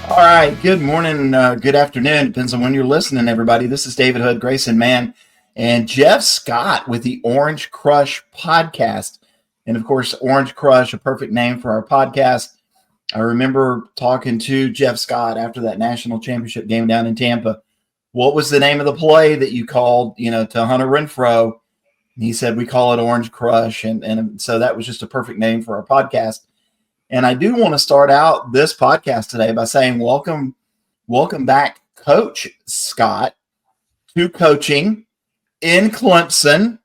All right. Good morning. Good afternoon. Depends on when you're listening, everybody. This is David Hood, Grayson, Mann, and Jeff Scott with the Orange Crush podcast. And of course, Orange Crush, a perfect name for our podcast. I remember talking to Jeff Scott after that national championship game down in Tampa. What was the name of the play that you called, to Hunter Renfrow? And he said, we call it Orange Crush. And so that was just a perfect name for our podcast. And I do want to start out this podcast today by saying welcome back, Coach Scott, to coaching in Clemson.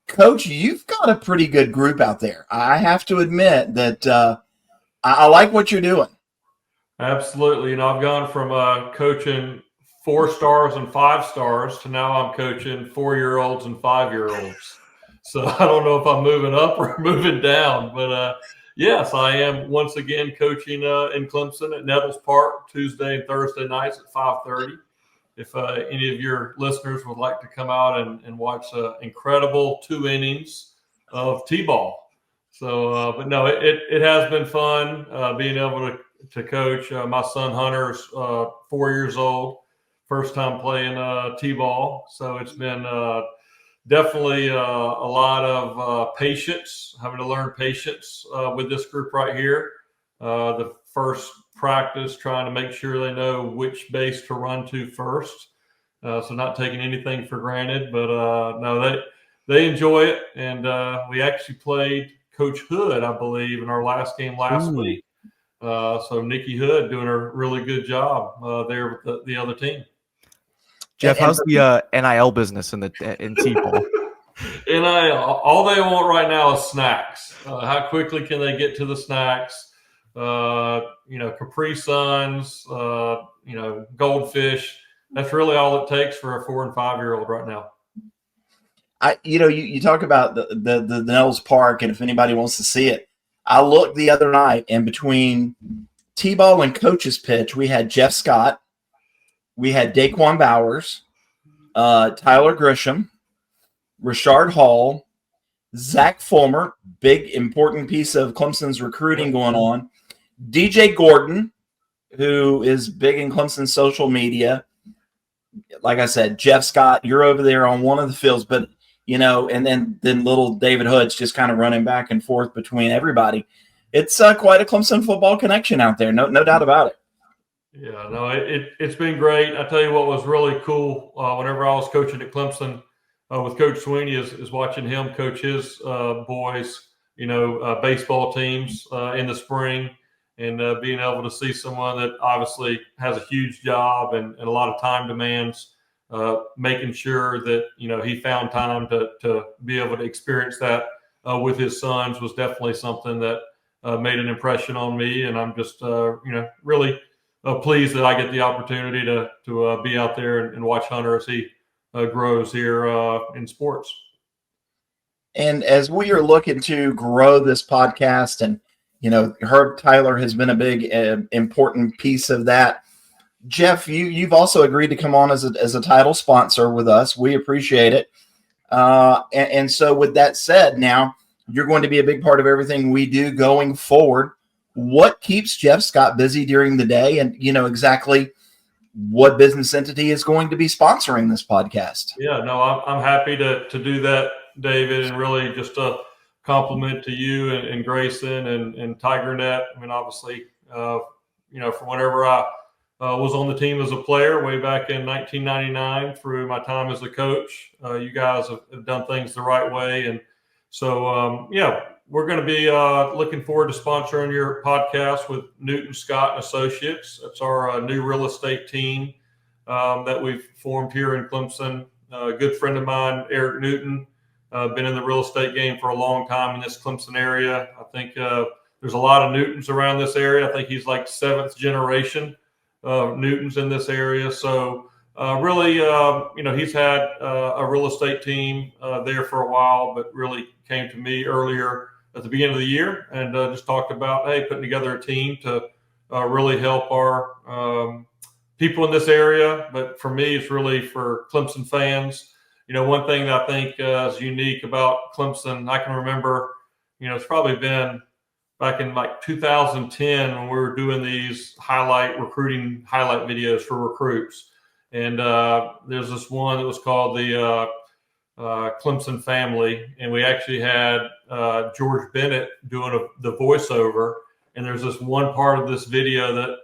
Coach, you've got a pretty good group out there. I have to admit that I like what you're doing. Absolutely. I've gone from coaching 4 stars and 5 stars to now I'm coaching 4-year-olds and 5-year-olds. So I don't know if I'm moving up or moving down, but yes, I am once again coaching in Clemson at Nettles Park Tuesday and Thursday nights at 5:30. If any of your listeners would like to come out and watch incredible 2 innings of T-ball. So, but no, it has been fun being able to coach. My son Hunter's 4 years old, first time playing T-ball. So it's been definitely a lot of patience, having to learn patience with this group right here. The first practice, trying to make sure they know which base to run to first. So not taking anything for granted, but no, they enjoy it. And we actually played Coach Hood, I believe, in our last game last week. So Nikki Hood doing a really good job there with the other team. Jeff, how's the NIL business in T-ball? NIL, all they want right now is snacks. How quickly can they get to the snacks? Capri Suns, goldfish. That's really all it takes for a 4- and 5-year-old right now. You talk about the Nettles Park, and if anybody wants to see it, I looked the other night, and between T-ball and coach's pitch, we had Jeff Scott, we had Daquan Bowers, Tyler Grisham, Rashard Hall, Zach Fulmer, big important piece of Clemson's recruiting going on, DJ Gordon, who is big in Clemson's social media. Like I said, Jeff Scott, you're over there on one of the fields, but and then little David Hood's just kind of running back and forth between everybody. It's quite a Clemson football connection out there, no doubt about it. Yeah, no, it's been great. I tell you what was really cool whenever I was coaching at Clemson with Coach Sweeney is watching him coach his boys, baseball teams in the spring, and being able to see someone that obviously has a huge job and a lot of time demands, making sure that he found time to be able to experience that with his sons was definitely something that made an impression on me, and I'm just really pleased that I get the opportunity to be out there and watch Hunter as he grows here in sports. And as we are looking to grow this podcast, and Herb Tyler has been a big important piece of that. Jeff, you've also agreed to come on as a title sponsor with us. We appreciate it. And so with that said, now you're going to be a big part of everything we do going forward. What keeps Jeff Scott busy during the day, and exactly what business entity is going to be sponsoring this podcast? Yeah, no, I'm happy to do that, David, and really just a compliment to you and Grayson and TigerNet. I mean, obviously, from whenever I was on the team as a player way back in 1999 through my time as a coach, you guys have done things the right way. And so, we're going to be looking forward to sponsoring your podcast with Newton Scott and Associates. That's our new real estate team that we've formed here in Clemson. A good friend of mine, Eric Newton, been in the real estate game for a long time in this Clemson area. I think there's a lot of Newtons around this area. I think he's like 7th generation Newtons in this area. So really, he's had a real estate team there for a while, but really came to me earlier at the beginning of the year and just talked about, hey, putting together a team to really help our people in this area. But for me, it's really for Clemson fans. One thing that I think is unique about Clemson, I can remember, it's probably been back in like 2010 when we were doing these recruiting highlight videos for recruits. And there's this one that was called the Clemson Family, and we actually had George Bennett doing the voiceover. And there's this one part of this video that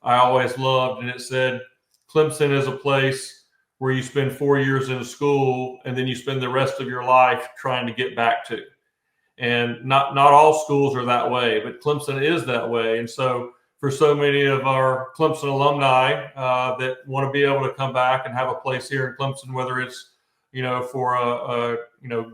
I always loved, and it said, Clemson is a place where you spend 4 years in school and then you spend the rest of your life trying to get back to. And not all schools are that way, but Clemson is that way. And so for so many of our Clemson alumni that want to be able to come back and have a place here in Clemson, whether it's, for a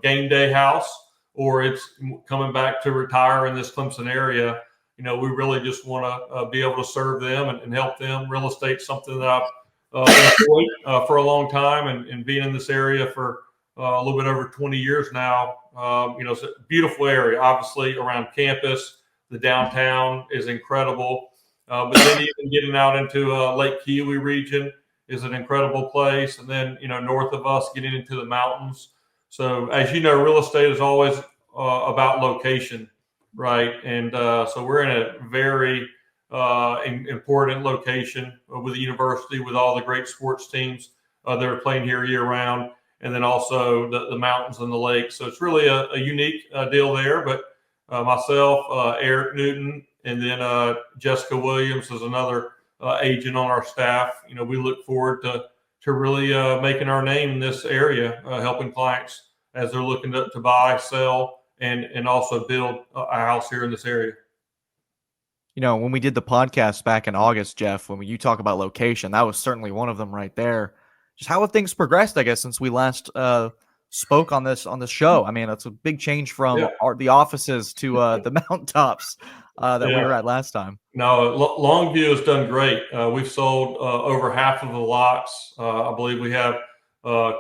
game day house or it's coming back to retire in this Clemson area, we really just want to be able to serve them and help them. Real estate, something that I've enjoyed for a long time, and being in this area for a little bit over 20 years now. It's a beautiful area, obviously, around campus. The downtown is incredible. But then even getting out into Lake Kiowee region is an incredible place. And then, north of us, getting into the mountains. So as you know, real estate is always about location, right? And so we're in a very important location with the university, with all the great sports teams that are playing here year round. And then also the mountains and the lakes. So it's really a unique deal there. But myself, Eric Newton, and then Jessica Williams is another agent on our staff. We look forward to really making our name in this area, helping clients as they're looking to buy, sell, and also build a house here in this area. When we did the podcast back in August, Jeff, when you talk about location, that was certainly one of them right there. Just how have things progressed, I guess, since we last spoke on this show? I mean, it's a big change from the offices to the mountaintops that we were at last time. No, Longview has done great. We've sold over half of the lots. I believe we have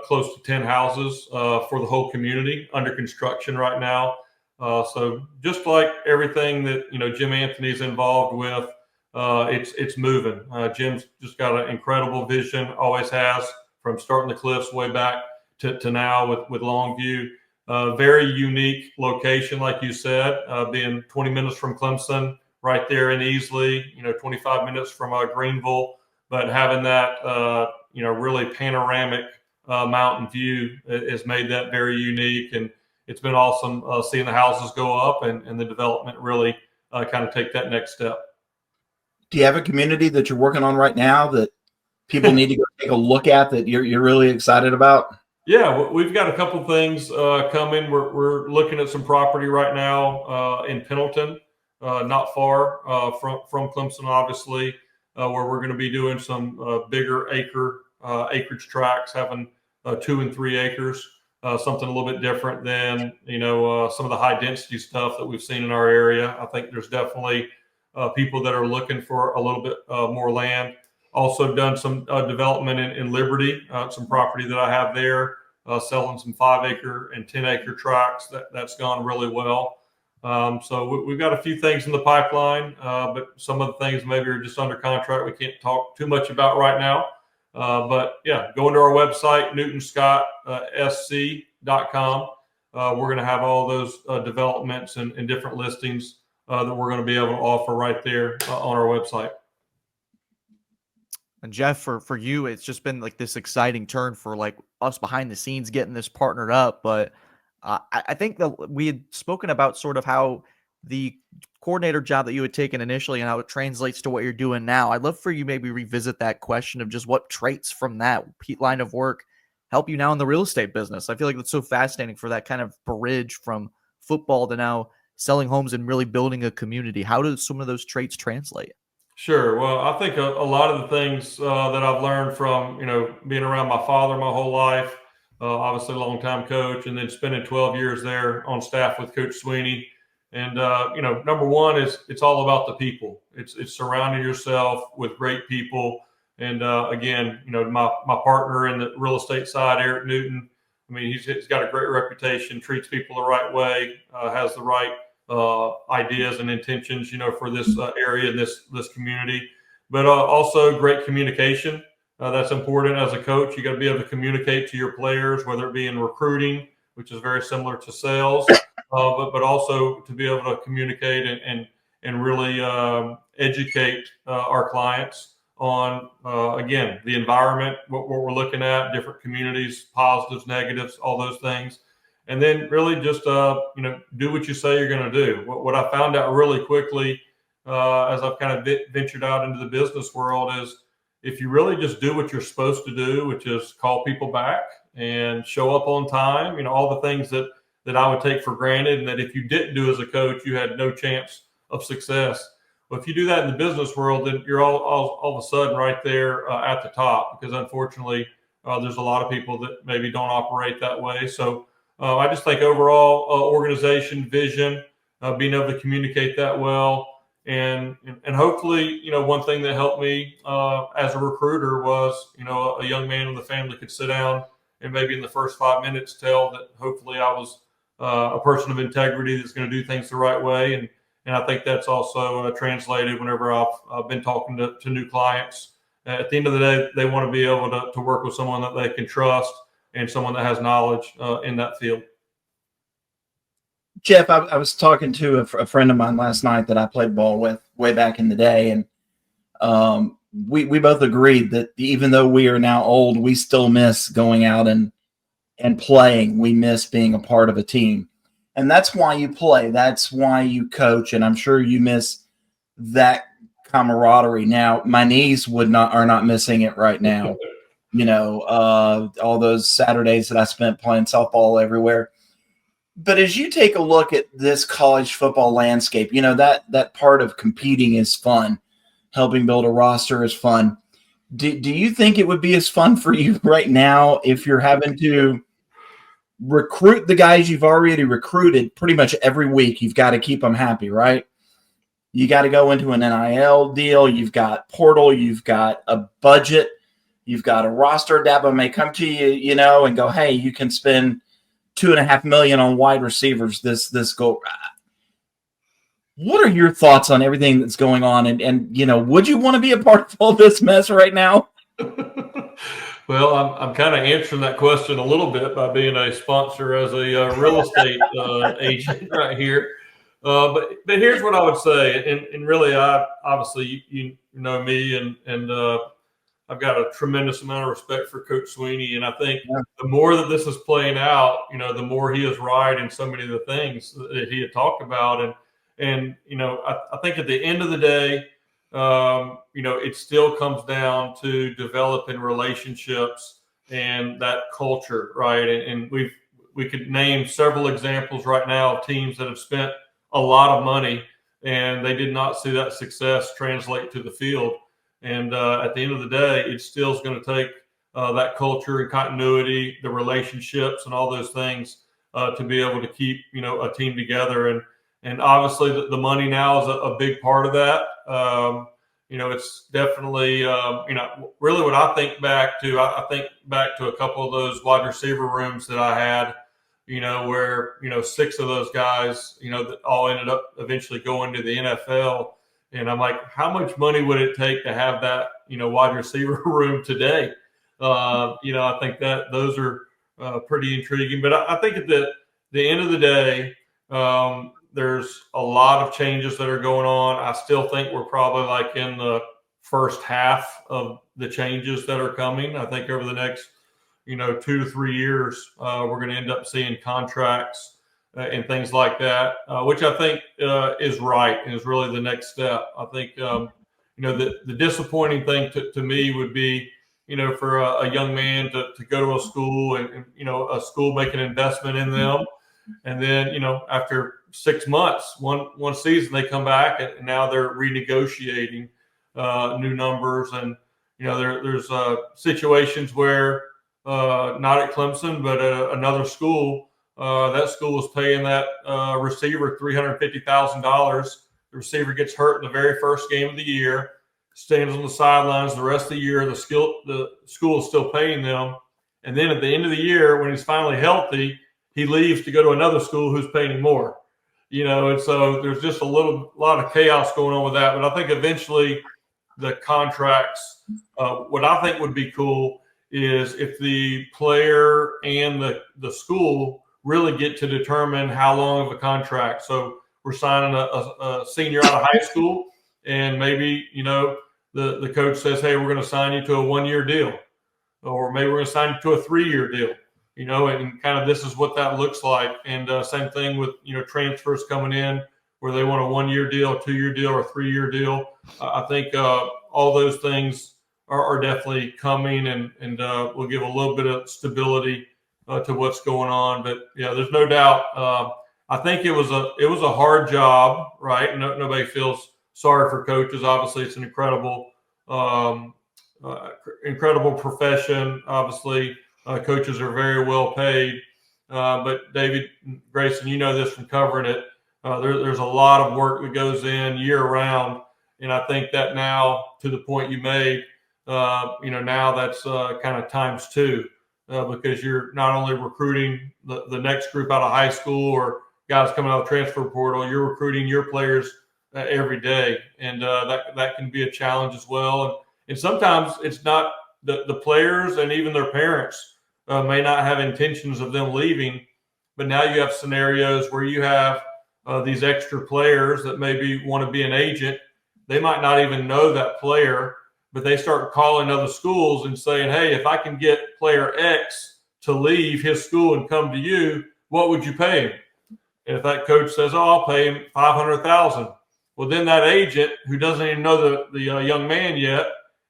close to 10 houses for the whole community under construction right now. So just like everything that Jim Anthony's involved with, it's moving. Jim's just got an incredible vision, always has, from starting the cliffs way back to now with Longview. Very unique location, like you said, being 20 minutes from Clemson, right there in Easley, 25 minutes from Greenville, but having that, really panoramic mountain view has made that very unique. And it's been awesome seeing the houses go up and the development really kind of take that next step. Do you have a community that you're working on right now that people need to go take a look at that you're really excited about? Yeah, we've got a couple things coming. We're looking at some property right now in Pendleton, not far from Clemson, obviously, where we're going to be doing some bigger acreage tracts, having 2 and 3 acres, something a little bit different than some of the high density stuff that we've seen in our area. I think there's definitely people that are looking for a little bit more land. Also done some development in Liberty, some property that I have there, selling some 5-acre and 10-acre tracts. That's gone really well. So we've got a few things in the pipeline, but some of the things maybe are just under contract. We can't talk too much about right now. But yeah, go into our website, newtonscottsc.com. We're going to have all those developments and different listings that we're going to be able to offer right there on our website. And Jeff, for you, it's just been like this exciting turn for like us behind the scenes getting this partnered up. But I think that we had spoken about sort of how the coordinator job that you had taken initially and how it translates to what you're doing now. I'd love for you maybe revisit that question of just what traits from that line of work help you now in the real estate business. I feel like it's so fascinating for that kind of bridge from football to now selling homes and really building a community. How do some of those traits translate? Sure. Well, I think a lot of the things that I've learned from, being around my father my whole life, obviously a longtime coach, and then spending 12 years there on staff with Coach Sweeney. And, number one is it's all about the people. It's surrounding yourself with great people. And, again, my partner in the real estate side, Eric Newton, I mean, he's got a great reputation, treats people the right way, has the right ideas and intentions, for this area and this community, but also great communication. That's important as a coach. You got to be able to communicate to your players, whether it be in recruiting, which is very similar to sales, but also to be able to communicate and really educate our clients on, again, the environment, what we're looking at, different communities, positives, negatives, all those things. And then really just, do what you say you're going to do. What I found out really quickly as I've kind of ventured out into the business world is if you really just do what you're supposed to do, which is call people back and show up on time, all the things that I would take for granted and that if you didn't do as a coach, you had no chance of success. Well, if you do that in the business world, then you're all of a sudden right there at the top, because unfortunately there's a lot of people that maybe don't operate that way. So I just think overall organization, vision, being able to communicate that well. And hopefully, one thing that helped me as a recruiter was, a young man in the family could sit down and maybe in the first 5 minutes tell that hopefully I was a person of integrity that's going to do things the right way. And I think that's also translated whenever I've been talking to new clients. At the end of the day, they want to be able to work with someone that they can trust and someone that has knowledge in that field. Jeff, I was talking to a friend of mine last night that I played ball with way back in the day, and we both agreed that even though we are now old, we still miss going out and playing. We miss being a part of a team. And that's why you play. That's why you coach. And I'm sure you miss that camaraderie. Now, my knees are not missing it right now. All those Saturdays that I spent playing softball everywhere. But as you take a look at this college football landscape, that part of competing is fun. Helping build a roster is fun. Do you think it would be as fun for you right now if you're having to recruit the guys you've already recruited pretty much every week? You've got to keep them happy, right? You got to go into an NIL deal. You've got portal. You've got a budget. You've got a roster. Dabo may come to you, and go, hey, you can spend $2.5 million on wide receivers this go. What are your thoughts on everything that's going on? And would you want to be a part of all this mess right now? Well, I'm kind of answering that question a little bit by being a sponsor as a real estate agent right here. But here's what I would say, and really, obviously you know me, and I've got a tremendous amount of respect for Coach Sweeney, and I think the more that this is playing out, the more he is right in so many of the things that he had talked about, and I think at the end of the day, it still comes down to developing relationships and that culture, right? And we could name several examples right now of teams that have spent a lot of money and they did not see that success translate to the field. And at the end of the day, it still is going to take that culture and continuity, the relationships, and all those things to be able to keep a team together. And obviously, the money now is a big part of that. It's definitely really what I think back to. I think back to a couple of those wide receiver rooms that I had. Where 6 of those guys that all ended up eventually going to the NFL. And I'm like, how much money would it take to have that, wide receiver room today? I think that those are pretty intriguing. But I think at the end of the day, there's a lot of changes that are going on. I still think we're probably like in the first half of the changes that are coming. I think over the next, 2 to 3 years, we're going to end up seeing contracts and things like that, which I think is right and is really the next step. I think, the disappointing thing to me would be, for a young man to go to a school and a school make an investment in them. And then, after 6 months, one season, they come back and now they're renegotiating new numbers. And, there's situations where not at Clemson, but at another school, that school is paying that receiver $350,000. The receiver gets hurt in the very first game of the year, stands on the sidelines the rest of the year. The school is still paying them. And then at the end of the year, when he's finally healthy, he leaves to go to another school who's paying him more. And so there's just a lot of chaos going on with that. But I think eventually the contracts, what I think would be cool is if the player and the school really get to determine how long of a contract. So we're signing a senior out of high school, and maybe, the coach says, hey, we're going to sign you to a 1-year deal, or maybe we're going to sign you to a 3-year deal, and kind of this is what that looks like. And same thing with, transfers coming in where they want a 1-year deal, 2-year deal, or 3-year deal. I think all those things are definitely coming, and will give a little bit of stability to what's going on. But yeah, there's no doubt. I think it was a hard job, right? Nobody feels sorry for coaches. Obviously, it's an incredible profession. Obviously, coaches are very well paid. But David, Grayson, you know this from covering it. There's a lot of work that goes in year round, and I think that now, to the point you made, now that's kind of times 2, because you're not only recruiting the next group out of high school or guys coming out of the transfer portal, you're recruiting your players every day, and that can be a challenge as well. And sometimes it's not the players, and even their parents may not have intentions of them leaving, but now you have scenarios where you have these extra players that maybe want to be an agent. They might not even know that player, but they start calling other schools and saying, hey, if I can get player X to leave his school and come to you, what would you pay him? And if that coach says, oh, I'll pay him $500,000. Well, then that agent, who doesn't even know the young man yet,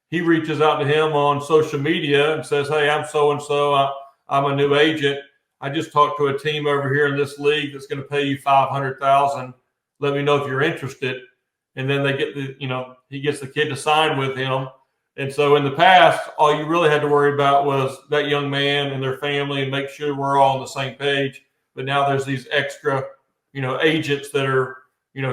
he reaches out to him on social media and says, hey, I'm so-and-so. I'm a new agent. I just talked to a team over here in this league that's going to pay you $500,000. Let me know if you're interested. And then they get he gets the kid to sign with him. And so in the past, all you really had to worry about was that young man and their family and make sure we're all on the same page. But now there's these extra, agents that are,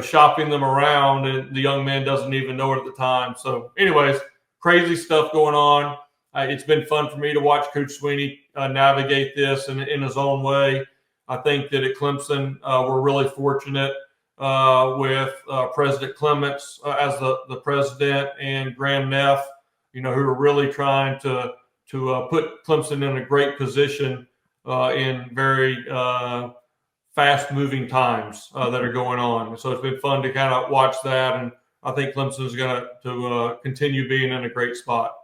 shopping them around, and the young man doesn't even know it at the time. So anyways, crazy stuff going on. It's been fun for me to watch Coach Sweeney navigate this in his own way. I think that at Clemson, we're really fortunate with President Clements as the president, and Graham Neff, who are really trying to put Clemson in a great position in very fast-moving times that are going on. So it's been fun to kind of watch that, and I think Clemson is going to continue being in a great spot.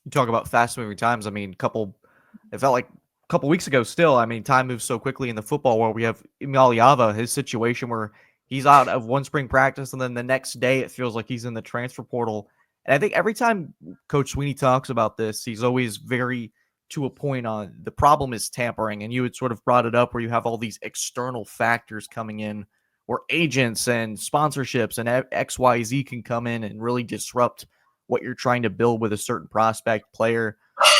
You talk about fast-moving times. I mean, it felt like a couple weeks ago still. I mean, time moves so quickly in the football world. We have Imaliava, his situation where he's out of one spring practice, and then the next day it feels like he's in the transfer portal. And I think every time Coach Sweeney talks about this, he's always very to a point on the problem is tampering. And you had sort of brought it up where you have all these external factors coming in where agents and sponsorships and XYZ can come in and really disrupt what you're trying to build with a certain prospect, player,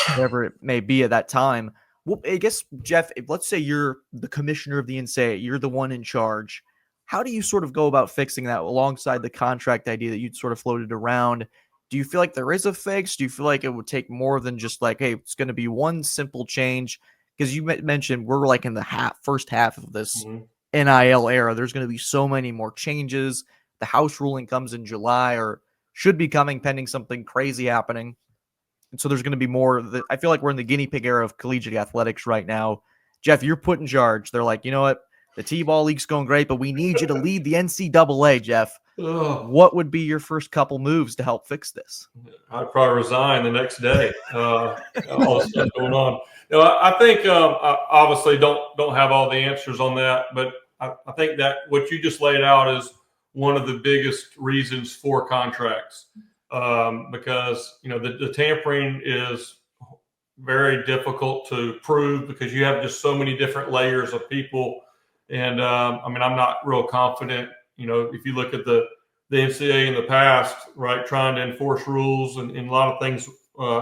whatever it may be at that time. Well, I guess, Jeff, let's say you're the commissioner of the NCAA, you're the one in charge. How do you sort of go about fixing that alongside the contract idea that you'd sort of floated around? Do you feel like there is a fix? Do you feel like it would take more than just like, hey, it's going to be one simple change? Because you mentioned we're like in the first half of this NIL era. There's going to be so many more changes. The House ruling comes in July, or should be coming pending something crazy happening. And so there's going to be more. I feel like we're in the guinea pig era of collegiate athletics right now. Jeff, you're put in charge. They're like, you know what? The T-ball league's going great, but we need you to lead the NCAA, Jeff. Ugh. What would be your first couple moves to help fix this? I'd probably resign the next day. All the stuff going on. I think I obviously don't have all the answers on that, but I think that what you just laid out is one of the biggest reasons for contracts, because the tampering is very difficult to prove because you have just so many different layers of people. And I'm not real confident. If you look at the NCAA in the past, right, trying to enforce rules and a lot of things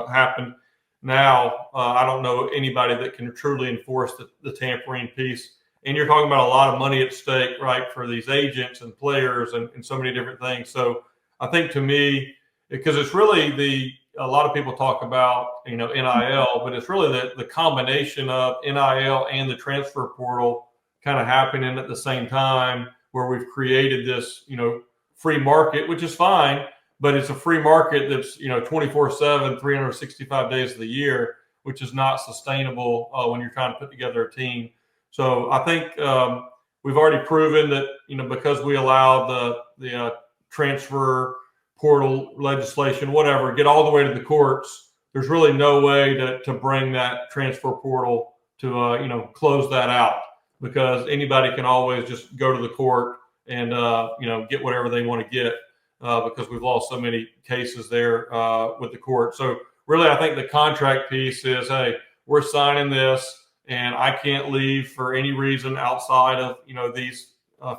happen. Now, I don't know anybody that can truly enforce the tampering piece. And you're talking about a lot of money at stake, right, for these agents and players and so many different things. So I think to me, because it's really a lot of people talk about, NIL, but it's really the combination of NIL and the transfer portal kind of happening at the same time, where we've created this, free market, which is fine, but it's a free market that's, 24/7, 365 days of the year, which is not sustainable when you're trying to put together a team. So I think we've already proven that, because we allow the transfer portal legislation, whatever, get all the way to the courts, there's really no way to bring that transfer portal to, close that out, because anybody can always just go to the court and, get whatever they want to get, because we've lost so many cases there with the court. So really, I think the contract piece is, hey, we're signing this, and I can't leave for any reason outside of, these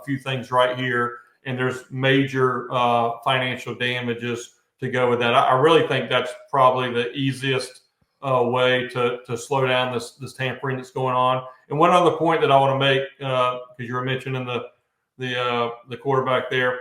few things right here. And there's major financial damages to go with that. I really think that's probably the easiest way to slow down this tampering that's going on. And one other point that I want to make, because you were mentioning the quarterback there,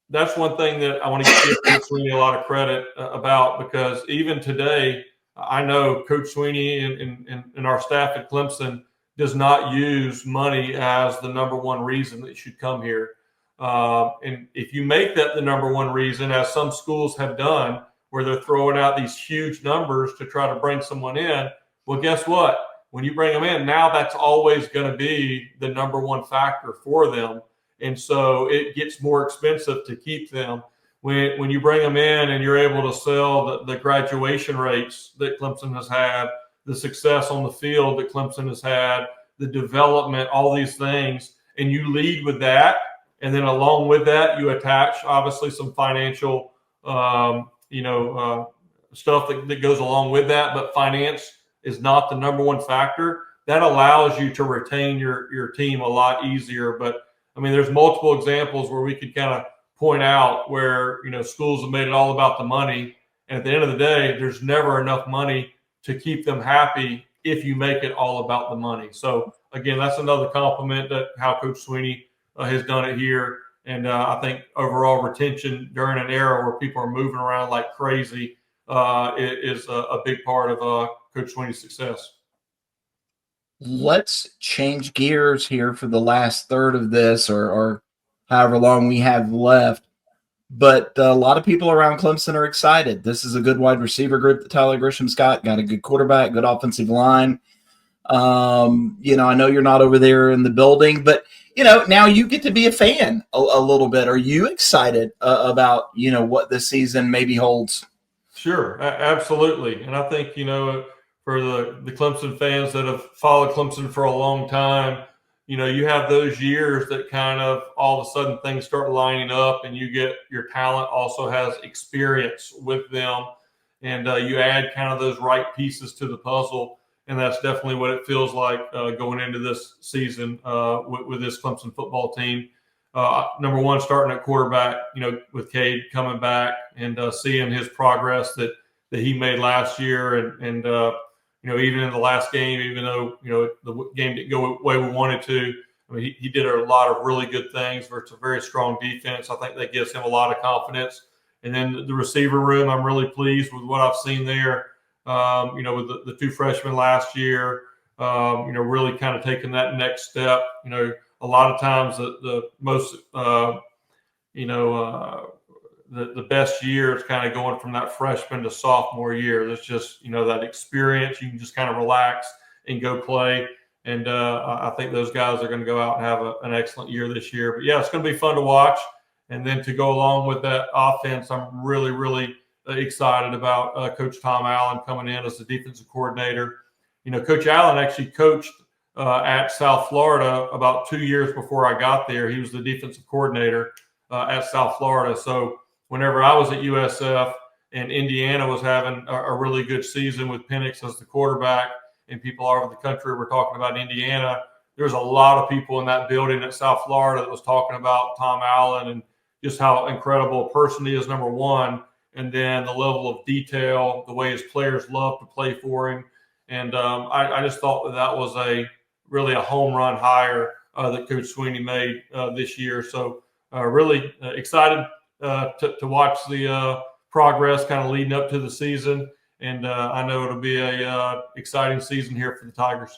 that's one thing that I want to give Coach Sweeney a lot of credit about, because even today, I know Coach Sweeney and our staff at Clemson does not use money as the number one reason that you should come here. And if you make that the number one reason, as some schools have done, where they're throwing out these huge numbers to try to bring someone in, well, guess what? When you bring them in, now that's always going to be the number one factor for them. And so it gets more expensive to keep them. When you bring them in and you're able to sell the graduation rates that Clemson has had, the success on the field that Clemson has had, the development, all these things, and you lead with that, and then along with that, you attach obviously some financial, stuff that goes along with that, but finance is not the number one factor. That allows you to retain your team a lot easier. But I mean, there's multiple examples where we could kind of point out where, schools have made it all about the money. And at the end of the day, there's never enough money to keep them happy if you make it all about the money. So again, that's another compliment that how Coach Sweeney has done it here. And I think overall retention during an era where people are moving around like crazy is a big part of Coach Sweeney's success. Let's change gears here for the last third of this, or however long we have left. But a lot of people around Clemson are excited. This is a good wide receiver group that Tyler Grisham's got a good quarterback, good offensive line. I know you're not over there in the building, but, now you get to be a fan a little bit. Are you excited about, what this season maybe holds? Sure, absolutely. And I think, for the Clemson fans that have followed Clemson for a long time, you have those years that kind of all of a sudden things start lining up, and you get your talent also has experience with them, and you add kind of those right pieces to the puzzle. And that's definitely what it feels like going into this season with this Clemson football team. Number one, starting at quarterback, with Cade coming back and seeing his progress that he made last year, and even in the last game, even though the game didn't go the way we wanted to, I mean, he did a lot of really good things versus a very strong defense. I think that gives him a lot of confidence. And then the receiver room, I'm really pleased with what I've seen there. With the two freshmen last year, really kind of taking that next step. A lot of times the most, the best year is kind of going from that freshman to sophomore year. There's just, that experience. You can just kind of relax and go play. And I think those guys are going to go out and have an excellent year this year. But, yeah, it's going to be fun to watch. And then to go along with that offense, I'm really, really excited about Coach Tom Allen coming in as the defensive coordinator. Coach Allen actually coached at South Florida about 2 years before I got there. He was the defensive coordinator at South Florida. So whenever I was at USF and Indiana was having a really good season with Penix as the quarterback, and people all over the country were talking about Indiana, there was a lot of people in that building at South Florida that was talking about Tom Allen and just how incredible a person he is, number one, and then the level of detail, the way his players love to play for him. And I just thought that was really a home run hire that Coach Sweeney made this year. So really excited to watch the progress kind of leading up to the season. And I know it'll be a exciting season here for the Tigers.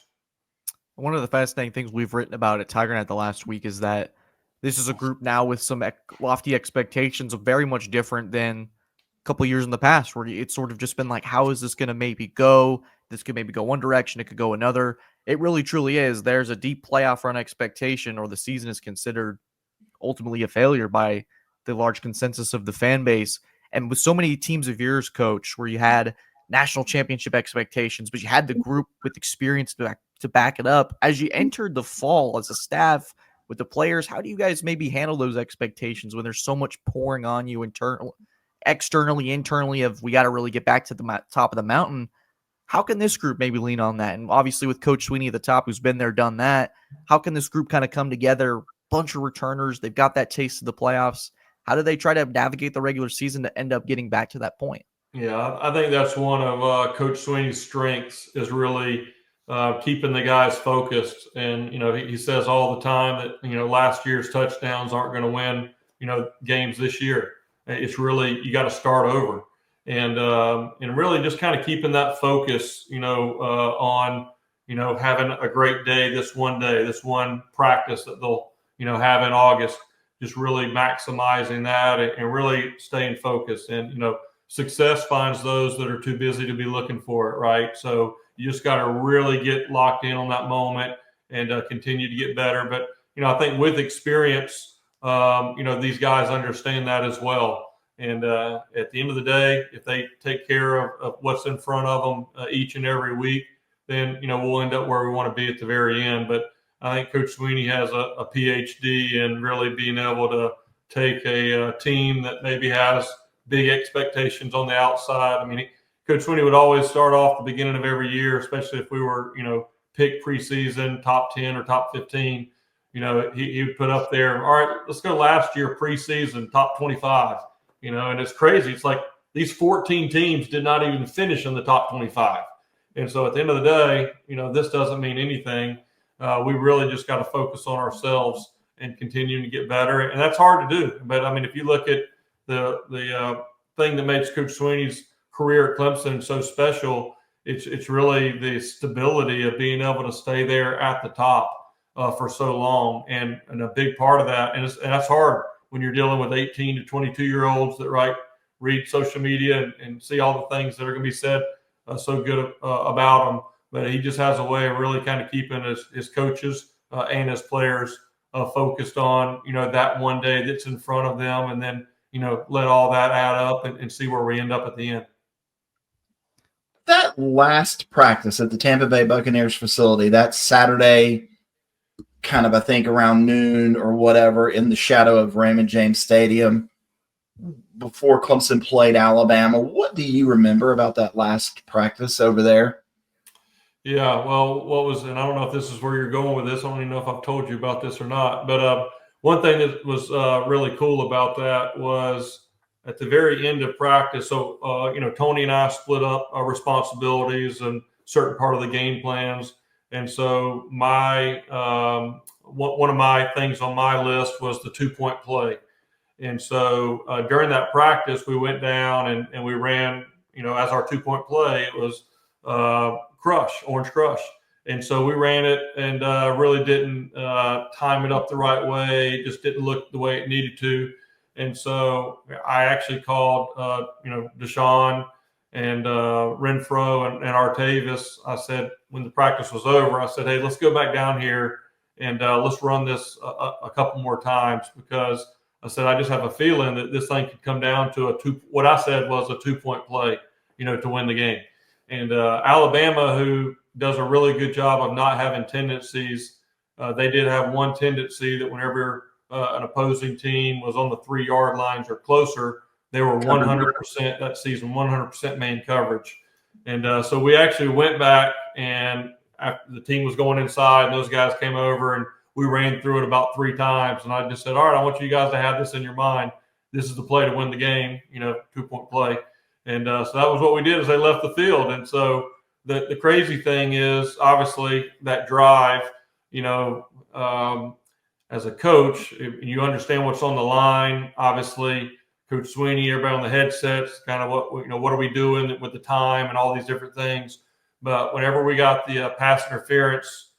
One of the fascinating things we've written about at TigerNet the last week is that this is a group now with some lofty expectations of very much different than couple years in the past where it's sort of just been like, how is this going to maybe go? This could maybe go one direction. It could go another. it really truly is. There's a deep playoff run expectation, or the season is considered ultimately a failure by the large consensus of the fan base. And with so many teams of yours, Coach, where you had national championship expectations, but you had the group with experience to back it up, as you entered the fall as a staff with the players, how do you guys maybe handle those expectations when there's so much pouring on you externally, internally, of we got to really get back to the top of the mountain? How can this group maybe lean on that? And obviously with Coach Sweeney at the top, who's been there, done that, how can this group kind of come together? Bunch of returners, they've got that taste of the playoffs. How do they try to navigate the regular season to end up getting back to that point? Yeah, I think that's one of Coach Sweeney's strengths, is really keeping the guys focused. And, he says all the time that, last year's touchdowns aren't going to win, games this year. It's really, you got to start over. And really just kind of keeping that focus, on, having a great day, this one practice that they'll, have in August, just really maximizing that and really staying focused. And, success finds those that are too busy to be looking for it, right? So you just got to really get locked in on that moment and continue to get better. But, I think with experience, these guys understand that as well. And at the end of the day, if they take care of what's in front of them each and every week, then, we'll end up where we want to be at the very end. But I think Coach Sweeney has a PhD in really being able to take a team that maybe has big expectations on the outside. I mean, Coach Sweeney would always start off the beginning of every year, especially if we were, picked preseason, top 10 or top 15. He would put up there, all right, let's go last year preseason, top 25. And it's crazy. It's like these 14 teams did not even finish in the top 25. And so at the end of the day, this doesn't mean anything. We really just got to focus on ourselves and continuing to get better. And that's hard to do. But, I mean, if you look at the thing that makes Coach Sweeney's career at Clemson so special, it's really the stability of being able to stay there at the top for so long. And a big part of that, and that's hard when you're dealing with 18 to 22-year-olds that read social media and see all the things that are going to be said so good about them. But he just has a way of really kind of keeping his coaches and his players focused on, that one day that's in front of them, and then, let all that add up and see where we end up at the end. That last practice at the Tampa Bay Buccaneers facility, that Saturday, kind of, I think, around noon or whatever, in the shadow of Raymond James Stadium before Clemson played Alabama. What do you remember about that last practice over there? Yeah, well, and I don't know if this is where you're going with this. I don't even know if I've told you about this or not. But one thing that was really cool about that was at the very end of practice. So, Tony and I split up our responsibilities and certain part of the game plans. And so one of my things on my list was the 2-point play. And so during that practice, we went down and we ran, as our 2-point play, it was orange crush. And so we ran it and really didn't time it up the right way. It just didn't look the way it needed to. And so I actually called, Deshaun and Renfro and Artavis. I said, when the practice was over, I said, hey, let's go back down here and let's run this a couple more times, because I said, I just have a feeling that this thing could come down to what I said was a 2-point play, to win the game. And Alabama, who does a really good job of not having tendencies, they did have one tendency that whenever an opposing team was on the 3-yard lines or closer, they were 100% that season, 100% man coverage. And so we actually went back, and after the team was going inside, and those guys came over, and we ran through it about 3 times. And I just said, all right, I want you guys to have this in your mind. This is the play to win the game, 2-point play. And so that was what we did as they left the field. And so the crazy thing is, obviously, that drive, as a coach, you understand what's on the line. Obviously, Coach Sweeney, everybody on the headsets, kind of what are we doing with the time and all these different things. But whenever we got the pass interference,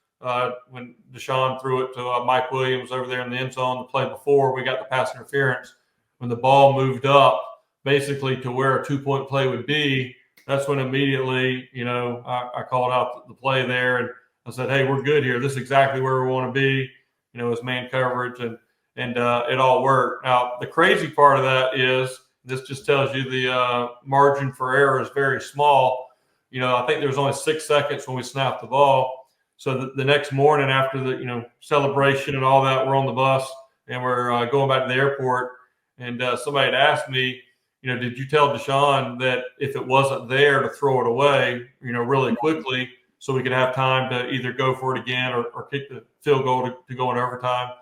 when Deshaun threw it to Mike Williams over there in the end zone the play before we got the pass interference, when the ball moved up basically to where a 2-point play would be, that's when immediately, I called out the play there. And I I said, hey, we're good here. This is exactly where we want to be. You know, as man coverage, and it all worked. Now, the crazy part of that is this just tells you the margin for error is very small. You know, I think there was only 6 seconds when we snapped the ball. So the next morning after the, celebration and all that, we're on the bus and we're going back to the airport. And somebody had asked me, did you tell Deshaun that if it wasn't there to throw it away, really quickly, so we could have time to either go for it again or kick the field goal to go in overtime?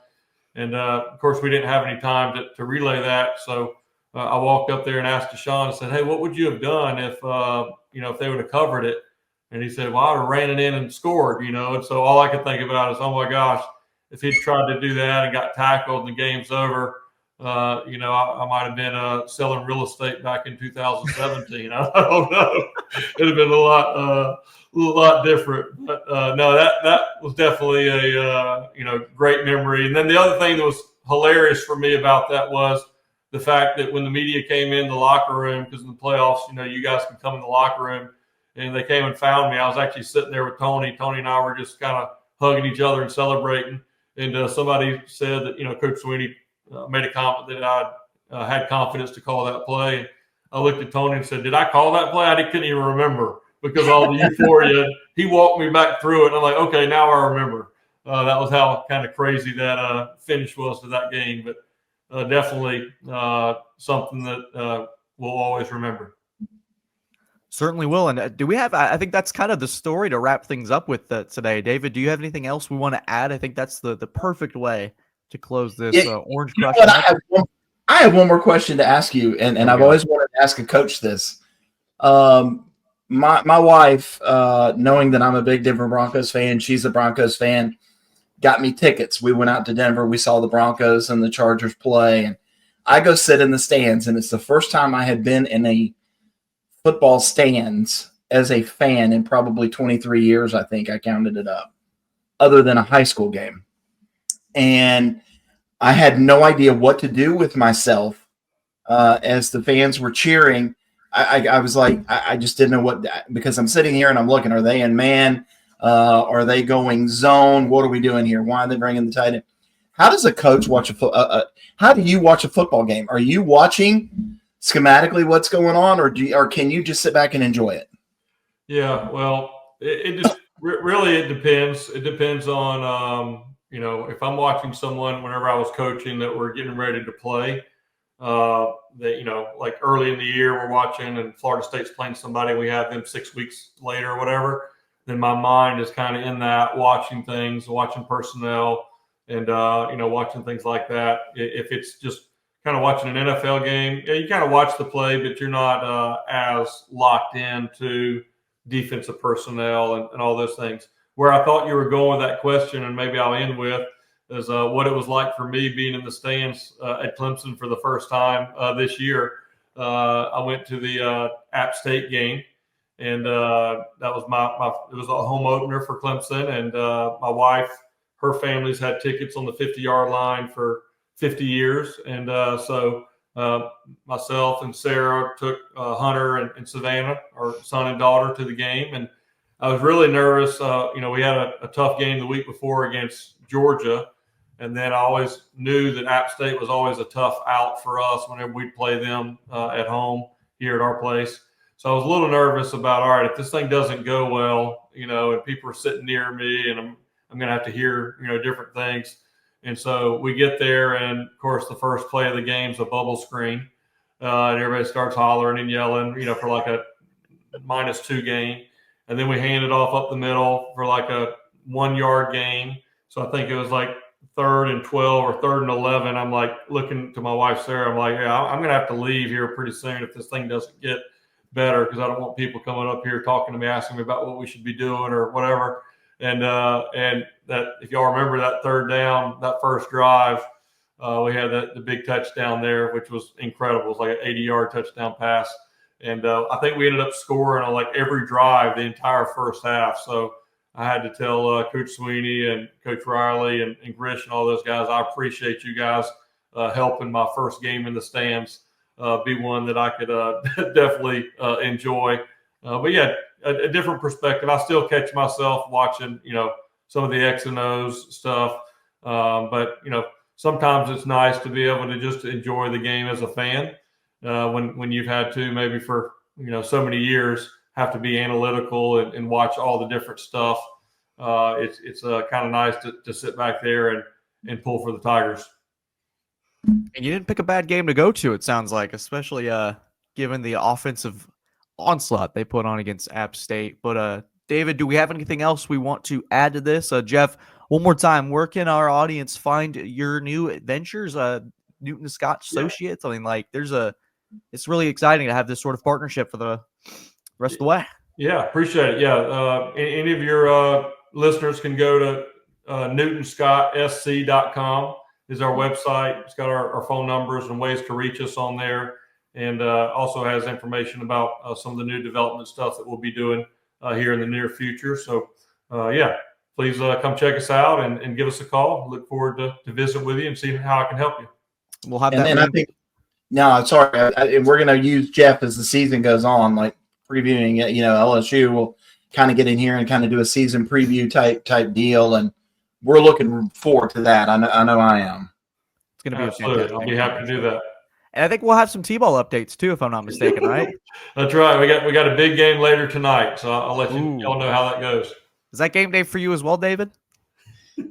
And, of course, we didn't have any time to relay that. So I walked up there and asked Deshaun and said, hey, what would you have done if they would have covered it? And he said, well, I would have ran it in and scored, And so all I could think about is, oh, my gosh, if he'd tried to do that and got tackled and the game's over, I might have been selling real estate back in 2017. I don't know. It'd have been a lot different. But no, that was definitely a great memory. And then the other thing that was hilarious for me about that was the fact that when the media came in the locker room, because in the playoffs, you guys can come in the locker room, and they came and found me. I was actually sitting there with Tony. Tony and I were just kind of hugging each other and celebrating. And somebody said that Coach Sweeney made a comment that I had confidence to call that play. I looked at Tony and said, did I call that play? I couldn't even remember because all the euphoria. He walked me back through it, and I'm like, okay, now I remember. That was how kind of crazy that finish was to that game. But definitely something that we'll always remember. Certainly will. And do we have, I think that's kind of the story to wrap things up with today. David, do you have anything else we want to add? I think that's the perfect way to close this Orange Crush. I have one more question to ask you, and I've always wanted to ask a coach this. My wife, knowing that I'm a big Denver Broncos fan, she's a Broncos fan, got me tickets. We went out to Denver. We saw the Broncos and the Chargers play, and I go sit in the stands, and it's the first time I had been in a football stands as a fan in probably 23 years, I think I counted it up, other than a high school game. And I had no idea what to do with myself as the fans were cheering. I was like, I just didn't know what, because I'm sitting here and I'm looking, are they in man? Are they going zone? What are we doing here? Why are they bringing the tight end? How does a coach watch how do you watch a football game? Are you watching schematically what's going on, or can you just sit back and enjoy it? Yeah, well, it just really it depends. It depends on if I'm watching someone whenever I was coaching that we're getting ready to play, that like early in the year we're watching and Florida State's playing somebody, we have them 6 weeks later or whatever, then my mind is kind of in that, watching things, watching personnel, and watching things like that. If it's just kind of watching an NFL game, you kind of watch the play, but you're not as locked into defensive personnel and all those things. Where I thought you were going with that question, and maybe I'll end with, is what it was like for me being in the stands at Clemson for the first time this year. I went to the App State game, and that was it was a home opener for Clemson, and my wife, her family's had tickets on the 50-yard line for 50 years, and so myself and Sarah took Hunter and Savannah, our son and daughter, to the game, and I was really nervous. We had a tough game the week before against Georgia, and then I always knew that App State was always a tough out for us whenever we'd play them at home here at our place. So I was a little nervous about, all right, if this thing doesn't go well, and people are sitting near me, and I'm going to have to hear, different things. And so we get there, and of course, the first play of the game is a bubble screen, and everybody starts hollering and yelling, for like a -2 game. And then we hand it off up the middle for like a 1-yard gain. So I think it was like 3rd and 12 or 3rd and 11. I'm like looking to my wife, Sarah. I'm like, yeah, I'm going to have to leave here pretty soon if this thing doesn't get better, because I don't want people coming up here talking to me, asking me about what we should be doing or whatever. And that, if y'all remember that 3rd down, that first drive, we had the big touchdown there, which was incredible. It was like an 80-yard touchdown pass. And I think we ended up scoring on like every drive the entire first half. So I had to tell Coach Sweeney and Coach Riley and Grish and all those guys, I appreciate you guys helping my first game in the stands be one that I could definitely enjoy. But yeah, a different perspective. I still catch myself watching, some of the X and O's stuff. But, sometimes it's nice to be able to just enjoy the game as a fan when you've had to maybe for, so many years have to be analytical and watch all the different stuff. It's kind of nice to sit back there and pull for the Tigers. And you didn't pick a bad game to go to, it sounds like, especially given the offensive onslaught they put on against App State. But David, do we have anything else we want to add to this? Jeff, one more time, where can our audience find your new adventures, Newton Scott Associates? I mean, it's really exciting to have this sort of partnership for the rest of the way. Yeah, appreciate it. Yeah, any of your listeners can go to newtonscottsc.com is our website. It's got our phone numbers and ways to reach us on there, and also has information about some of the new development stuff that we'll be doing here in the near future. So, please come check us out and give us a call. Look forward to visit with you and see how I can help you. We'll have and that. And I think, no, sorry, we're going to use Jeff as the season goes on, like previewing it. LSU will kind of get in here and kind of do a season preview type deal, and we're looking forward to that. I know I am. It's going to be absolutely. I'll be happy to do that. And I think we'll have some T-ball updates too, if I'm not mistaken, right? That's right. We got a big game later tonight, so I'll let y'all know how that goes. Is that game day for you as well, David?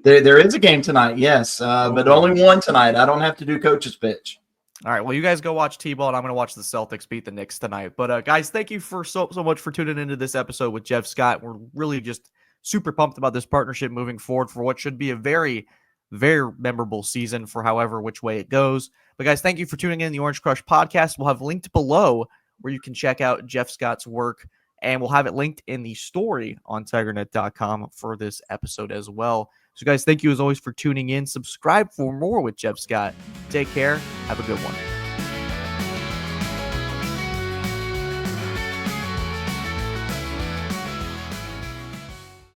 There is a game tonight, yes, but only one tonight. I don't have to do coach's pitch. All right, well, you guys go watch T-ball, and I'm going to watch the Celtics beat the Knicks tonight. But, guys, thank you for so much for tuning into this episode with Jeff Scott. We're really just super pumped about this partnership moving forward for what should be a very, very memorable season for however which way it goes. But, guys, thank you for tuning in the Orange Crush podcast. We'll have linked below where you can check out Jeff Scott's work, and we'll have it linked in the story on TigerNet.com for this episode as well. So, guys, thank you as always for tuning in. Subscribe for more with Jeff Scott. Take care. Have a good one.